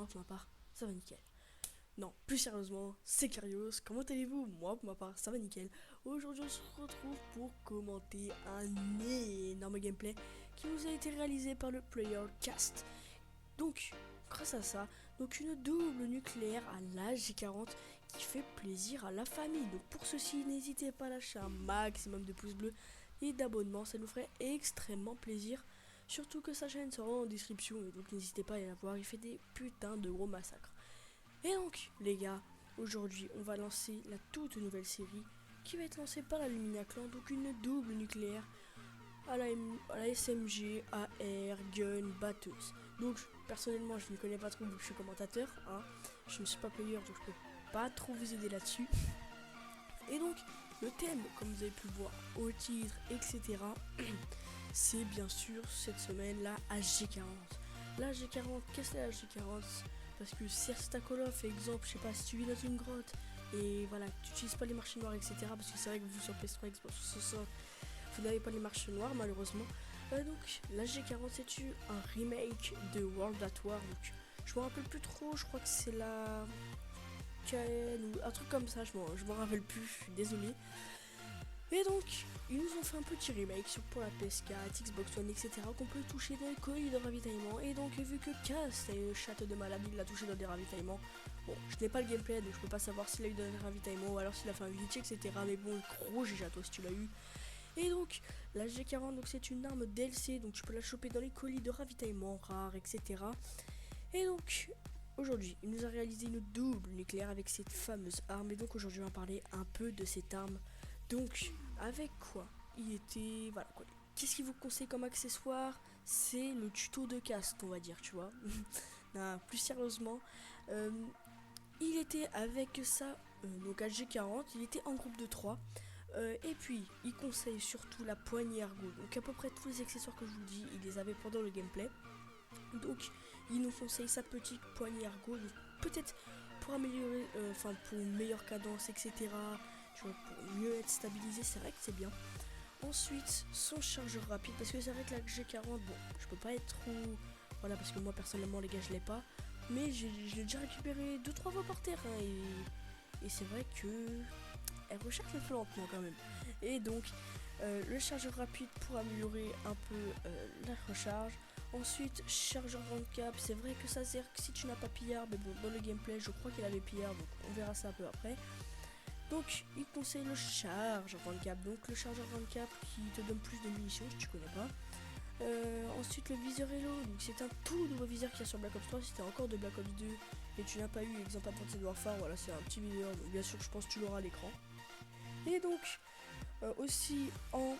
pour ma part, ça va nickel. Non, plus sérieusement, c'est Carios, comment allez-vous? Moi, pour ma part, ça va nickel. Aujourd'hui, on se retrouve pour commenter un énorme gameplay qui vous a été réalisé par le Player Cast. Donc, grâce à ça, donc une double nucléaire à la G40 qui fait plaisir à la famille. Donc pour ceci, n'hésitez pas à lâcher un maximum de pouces bleus et d'abonnements, ça nous ferait extrêmement plaisir. Surtout que sa chaîne sera en description, et donc n'hésitez pas à aller la voir, il fait des putains de gros massacres. Et donc les gars, aujourd'hui on va lancer la toute nouvelle série qui va être lancée par la Lumina Clan, donc une double nucléaire à la SMG, AR, gun, batteuse. Donc personnellement je ne connais pas trop vu que je suis commentateur, hein. Je ne suis pas player donc je peux pas trop vous aider là-dessus. Et donc le thème, comme vous avez pu le voir au titre, etc. c'est bien sûr cette semaine la HG40. La HG40, qu'est-ce que c'est la HG40? Parce que si ta Call of, exemple, je sais pas, si tu vis dans une grotte et voilà, tu n'utilises pas les marchés noirs, etc. Parce que c'est vrai que vous sur PS3, Xbox, vous n'avez pas les marchés noirs malheureusement. Donc la G40 c'est un remake de World at War. Donc je me rappelle plus trop, je crois que c'est la KN ou un truc comme ça, je m'en rappelle plus, je suis désolé. Et donc, ils nous ont fait un petit remake pour la PS4, Xbox One, etc. qu'on peut toucher dans les colis de ravitaillement. Et donc, vu que Cast est une chatte de malade, il l'a touché dans des ravitaillements. Bon, je n'ai pas le gameplay, donc je peux pas savoir s'il a eu dans des ravitaillements ou alors s'il a fait un glitch, etc. Mais bon, gros GG à toi si tu l'as eu. Et donc, la G40, donc c'est une arme DLC, donc tu peux la choper dans les colis de ravitaillement rares, etc. Et donc, aujourd'hui, il nous a réalisé une double nucléaire avec cette fameuse arme. Et donc, aujourd'hui, on va parler un peu de cette arme. Donc, avec quoi il était, voilà quoi. Qu'est-ce qu'il vous conseille comme accessoire? C'est le tuto de Cast, on va dire, tu vois. Non, plus sérieusement, il était avec ça, donc à G40, il était en groupe de 3. Et puis, il conseille surtout la poignée ergo. Donc, à peu près tous les accessoires que je vous dis, il les avait pendant le gameplay. Donc, il nous conseille sa petite poignée ergo. Peut-être pour améliorer, pour une meilleure cadence, etc. Pour mieux être stabilisé, c'est vrai que c'est bien. Ensuite, son chargeur rapide, parce que c'est vrai que la G40, bon, je peux pas être trop... Voilà, parce que moi, personnellement, les gars, je l'ai pas. Mais je l'ai déjà récupéré 2-3 fois par terre, hein, et c'est vrai que... elle recharge un peu lentement quand même. Et donc, le chargeur rapide pour améliorer un peu la recharge. Ensuite, chargeur handicap, c'est vrai que ça sert que si tu n'as pas pillard, mais bon, dans le gameplay, je crois qu'il avait pillard, donc on verra ça un peu après. Donc, il conseille le chargeur handicap, donc le chargeur handicap qui te donne plus de munitions si tu connais pas. Ensuite, le viseur Hello, donc c'est un tout nouveau viseur qu'il y a sur Black Ops 3. Si tu as encore de Black Ops 2 et tu n'as pas eu exemple Advanced Warfare, voilà, c'est un petit viseur, donc bien sûr, je pense que tu l'auras à l'écran. Et donc, aussi en.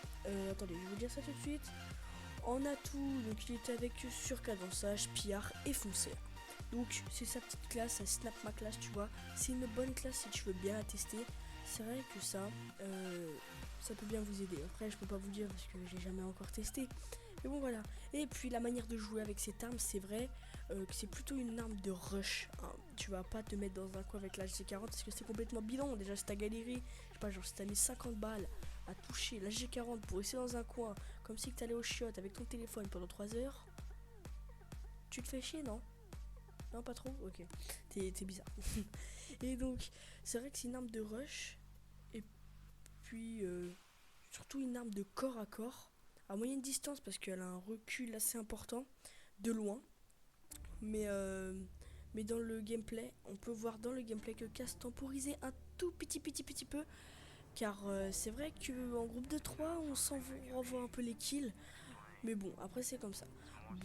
Attendez, je vais vous dire ça tout de suite. En atout, donc il était avec surcadençage, pillard et fonceur. Donc c'est sa petite classe, ça snap ma classe, tu vois. C'est une bonne classe si tu veux bien la tester. C'est vrai que ça peut bien vous aider. Après je peux pas vous dire parce que j'ai jamais encore testé. Mais bon voilà. Et puis la manière de jouer avec cette arme, c'est vrai que c'est plutôt une arme de rush, hein. Tu vas pas te mettre dans un coin avec la G40 parce que c'est complètement bidon. Déjà si t'as galéré, je sais pas, genre si t'as mis 50 balles à toucher la G40 pour rester dans un coin comme si t'allais au chiottes avec ton téléphone pendant 3 heures, tu te fais chier, non? Non, pas trop? Ok. T'es bizarre. Et donc, c'est vrai que c'est une arme de rush. Et puis, surtout une arme de corps à corps. À moyenne distance, parce qu'elle a un recul assez important. De loin. Mais dans le gameplay, on peut voir dans le gameplay que Cast temporisait un tout petit peu. Car c'est vrai qu'en groupe de 3, on s'en renvoie un peu les kills. Mais bon, après c'est comme ça.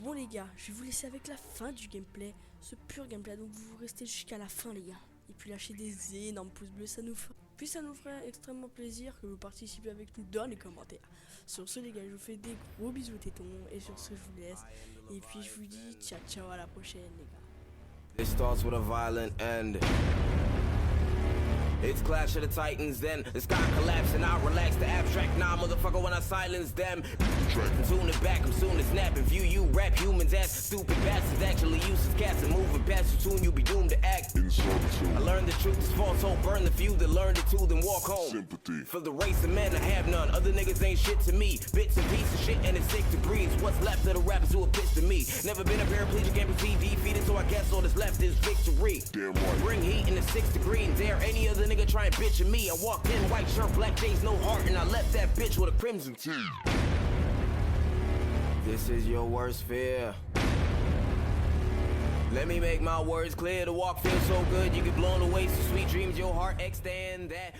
Bon les gars, je vais vous laisser avec la fin du gameplay, ce pur gameplay, donc vous restez jusqu'à la fin les gars. Et puis lâchez des énormes pouces bleus, ça nous ferait extrêmement plaisir que vous participiez avec nous dans les commentaires. Sur ce les gars, je vous fais des gros bisous tétons, et sur ce je vous laisse. Et puis je vous dis ciao ciao, à la prochaine les gars. It starts with a violent end. It's Clash of the Titans, then the sky collapse and I relax. The abstract, nah, motherfucker, when I silence them. Tune it back, I'm soon to snap and view you rap humans as stupid bastards. Actually useless cats and moving past you soon, you'll be doomed to act. I learned the truth is false hope, burn the few that learned it too, then walk home. Sympathy. For the race of men, I have none. Other niggas ain't shit to me. Bits and pieces of shit and it's 6 degrees. What's left of the rappers who are pissed at me? Never been a paraplegic, can't be defeated, so I guess all that's left is victory. Damn right. Bring heat in the 6 degrees. Dare any other nigga try and bitch at me. I walked in, white shirt, black jeans, no heart, and I left that bitch with a crimson tee. This is your worst fear. Let me make my words clear. The walk feels so good, you get blown away. So sweet dreams, your heart extend that.